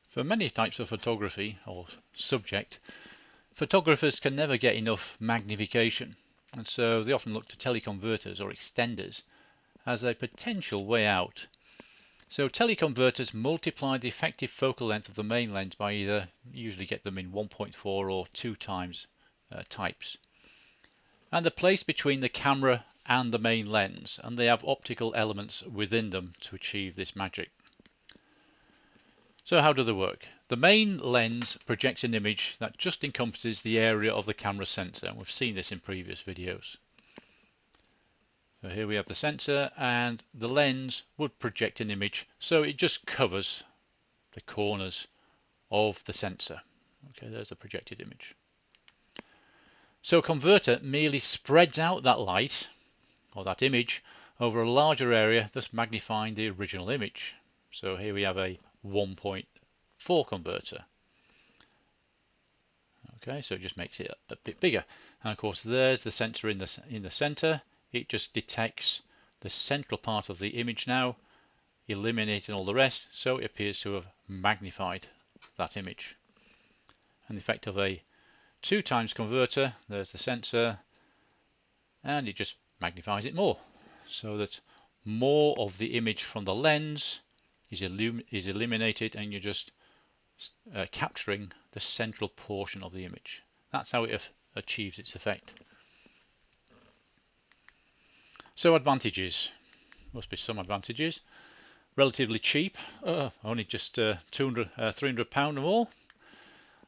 For many types of photography or subject, photographers can never get enough magnification, and so they often look to teleconverters or extenders as a potential way out. So teleconverters multiply the effective focal length of the main lens by either, usually get them in 1.4 or 2 times types. And they're placed between the camera and the main lens, and they have optical elements within them to achieve this magic. So how do they work? The main lens projects an image that just encompasses the area of the camera sensor, and we've seen this in previous videos. So here we have the sensor, and the lens would project an image so it just covers the corners of the sensor. Okay, there's the projected image. So a converter merely spreads out that light or that image over a larger area, thus magnifying the original image. So here we have a 1.4 converter. Okay, so it just makes it a bit bigger. And of course there's the sensor in the center. It just detects the central part of the image now, eliminating all the rest, so it appears to have magnified that image. And the effect of a 2 times converter, there's the sensor, and it just magnifies it more, so that more of the image from the lens is eliminated, and you're just capturing the central portion of the image. That's how it achieves its effect. So advantages. Must be some advantages. Relatively cheap, only just £300 or more.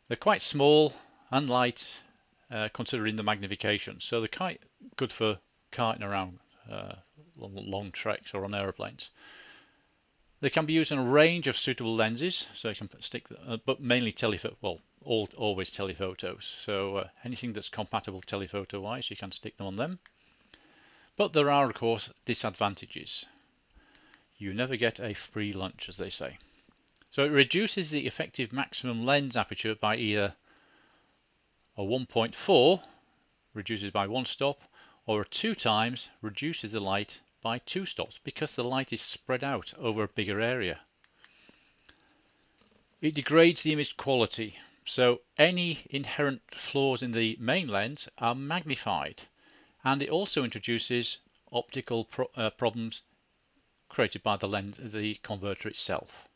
They're quite small and light, considering the magnification, so they're quite good for carting around long treks or on aeroplanes. They can be used in a range of suitable lenses, so you can stick, but mainly telephoto, well, always telephotos. So anything that's compatible telephoto wise, you can stick them on them. But there are, of course, disadvantages. You never get a free lunch, as they say. So it reduces the effective maximum lens aperture by either a 1.4 reduces by 1 stop, or a 2 times reduces the light by 2 stops, because the light is spread out over a bigger area. It degrades the image quality, so any inherent flaws in the main lens are magnified, and it also introduces optical problems created by the converter itself.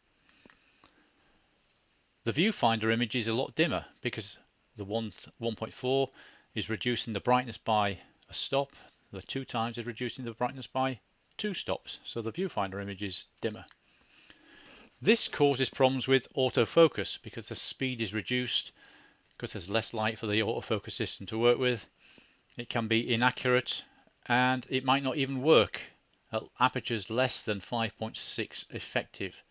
The viewfinder image is a lot dimmer because the 1.4 is reducing the brightness by a stop, the 2 times is reducing the brightness by 2 stops, so the viewfinder image is dimmer. This causes problems with autofocus because the speed is reduced, because there's less light for the autofocus system to work with. It can be inaccurate, and it might not even work at apertures less than 5.6 effective.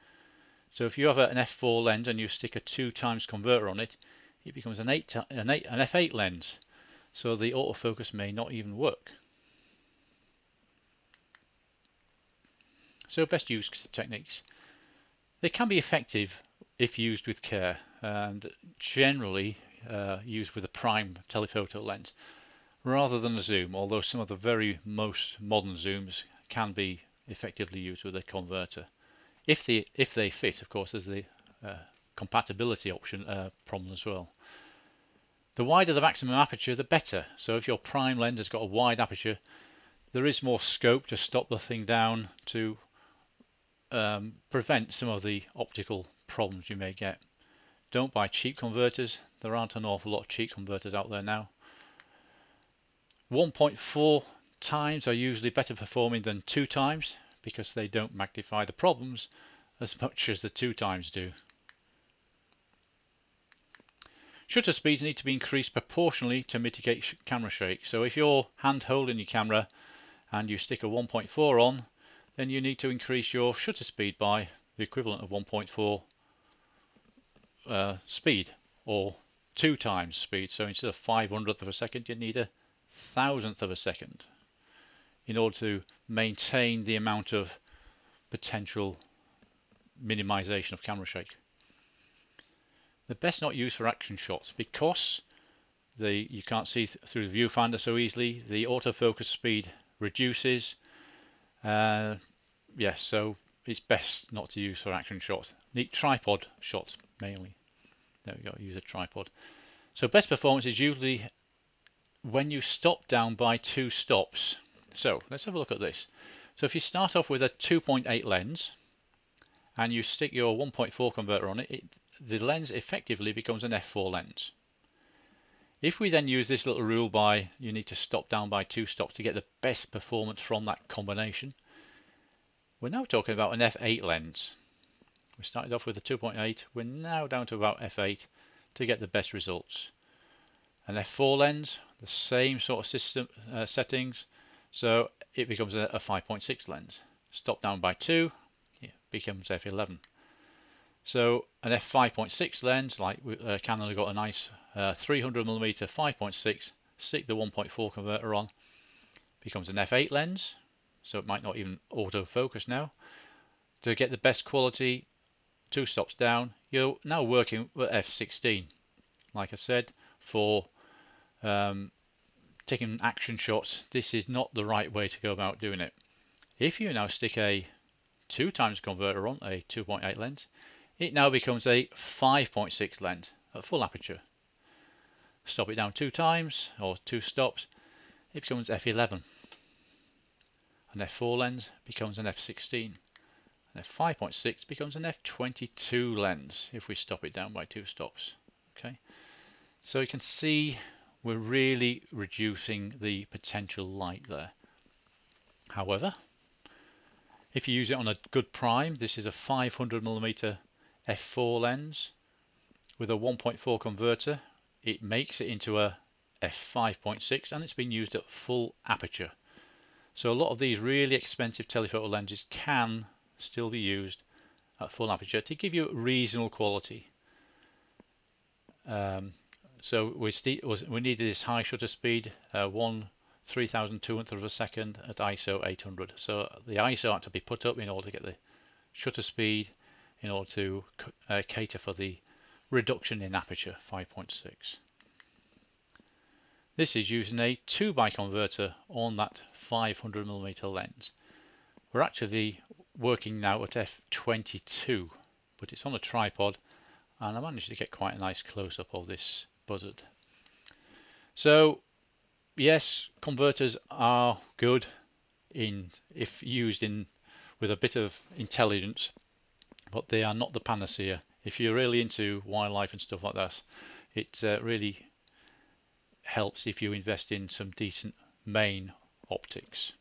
So if you have an f4 lens and you stick a 2 times converter on it, it becomes an f8 lens, so the autofocus may not even work. So best use techniques. They can be effective if used with care, and generally used with a prime telephoto lens rather than a zoom, although some of the most modern zooms can be effectively used with a converter. If they fit, of course, there's the compatibility option problem as well. The wider the maximum aperture, the better. So if your prime lens has got a wide aperture, there is more scope to stop the thing down to prevent some of the optical problems you may get. Don't buy cheap converters. There aren't an awful lot of cheap converters out there now. 1.4 times are usually better performing than 2 times because they don't magnify the problems as much as the 2 times do. Shutter speeds need to be increased proportionally to mitigate camera shake. So if you're hand holding your camera and you stick a 1.4 on, then you need to increase your shutter speed by the equivalent of 1.4 speed, or 2 times speed. So instead of 500th of a second, you need a 1000th of a second in order to maintain the amount of potential minimization of camera shake. They're best not used for action shots because you can't see through the viewfinder so easily. The autofocus speed reduces. Yes, so it's best not to use for action shots. Need tripod shots mainly. There we go, use a tripod. So best performance is usually when you stop down by 2 stops. So let's have a look at this. So if you start off with a 2.8 lens and you stick your 1.4 converter on it, the lens effectively becomes an f4 lens. If we then use this little rule by you need to stop down by 2 stops to get the best performance from that combination, we're now talking about an f8 lens. We started off with a 2.8, we're now down to about f8 to get the best results. An f4 lens, the same sort of system settings, so it becomes a 5.6 lens. Stop down by 2, it becomes f11. So an f5.6 lens, like Canon have got a nice 300mm 5.6, stick the 1.4 converter on, becomes an f8 lens, so it might not even autofocus now. To get the best quality, 2 stops down, you're now working with f16. Like I said, for taking action shots, this is not the right way to go about doing it. If you now stick a 2 times converter on, a 2.8 lens, it now becomes a 5.6 lens at full aperture. Stop it down 2 times or 2 stops, it becomes f11. An f4 lens becomes an f16. An f5.6 becomes an f22 lens if we stop it down by 2 stops. Okay, so you can see we're really reducing the potential light there. However, if you use it on a good prime, this is a 500mm f4 lens with a 1.4 converter, it makes it into a f5.6 and it's been used at full aperture. So a lot of these really expensive telephoto lenses can still be used at full aperture to give you reasonable quality. So we needed this high shutter speed, 1/3200th of a second at ISO 800. So the ISO had to be put up in order to get the shutter speed, in order to cater for the reduction in aperture 5.6. This is using a 2x converter on that 500mm lens. We're actually working now at f22, but it's on a tripod and I managed to get quite a nice close-up of this buzzard. So yes, converters are good if used with a bit of intelligence, but they are not the panacea. If you're really into wildlife and stuff like that, it really helps if you invest in some decent main optics.